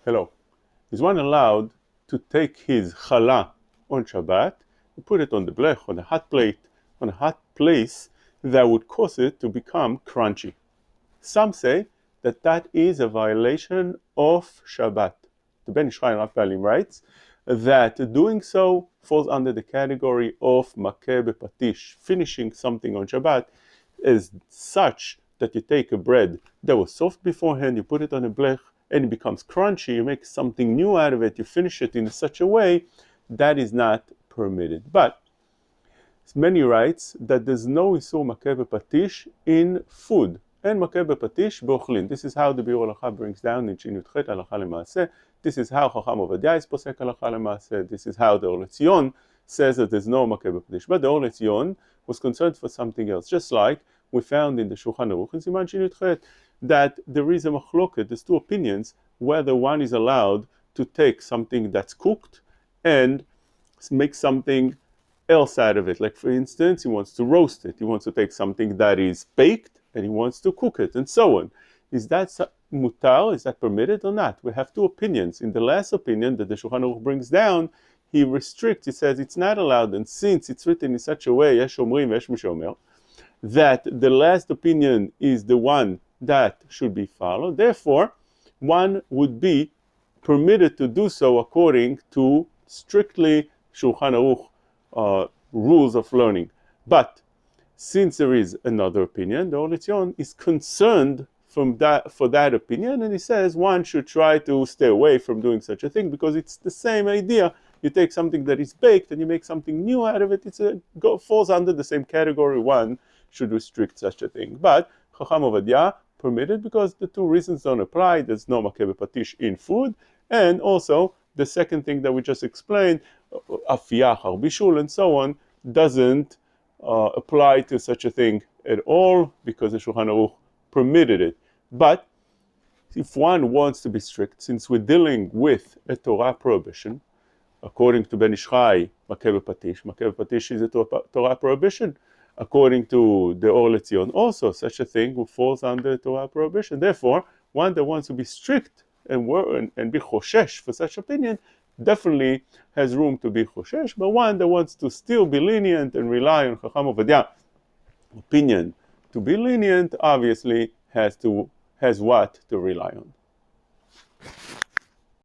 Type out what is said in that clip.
Hello. Is one allowed to take his challah on Shabbat and put it on the blech, on a hot plate, on a hot place that would cause it to become crunchy? Some say that that is a violation of Shabbat. The Ben Ish Chai Palim writes that doing so falls under the category of makeh bepatish, finishing something on Shabbat is such that you take a bread that was soft beforehand, you put it on a blech, and it becomes crunchy, you make something new out of it, you finish it in such a way, that is not permitted. But many writes that there's no isur makeh bepatish in food, and makeh bepatish b'ochlin. This is how the Biur Halacha brings down in Shin Yud Chet Halacha L'Maaseh. This is how Chacham Ovadia is posek Halacha L'Maaseh. This is how the Or LeTzion says that there's no makeh bepatish. But the Or LeTzion was concerned for something else, just like we found in the Shulchan Aruch in Siman Shin Yud Chet that there is a machloket, there's two opinions, whether one is allowed to take something that's cooked and make something else out of it. Like for instance, he wants to roast it, he wants to take something that is baked and he wants to cook it, and so on. Is that mutar? Is that permitted or not? We have two opinions. In the last opinion that the Shulchan Aruch brings down, he restricts, he says it's not allowed, and since it's written in such a way, yesh omrim ve'yesh mi she'omer, that the last opinion is the one that should be followed. Therefore, one would be permitted to do so according to strictly Shulchan Aruch rules of learning. But since there is another opinion, the Or LeTzion is concerned for that opinion, and he says one should try to stay away from doing such a thing because it's the same idea. You take something that is baked and you make something new out of it. Falls under the same category. One should restrict such a thing. But Chacham Ovadia permitted because the two reasons don't apply. There's no makeh bepatish in food, and also the second thing that we just explained, afiyah, bishul, and so on, doesn't apply to such a thing at all because the Shulchan Aruch permitted it. But if one wants to be strict, since we're dealing with a Torah prohibition, according to Ben Ish Chai, makeh bepatish is a Torah prohibition. According to the Or LeTzion, also such a thing falls under Torah prohibition. Therefore, one that wants to be strict and be choshesh for such opinion definitely has room to be choshesh, but one that wants to still be lenient and rely on Chacham Ovadia opinion to be lenient obviously has what to rely on.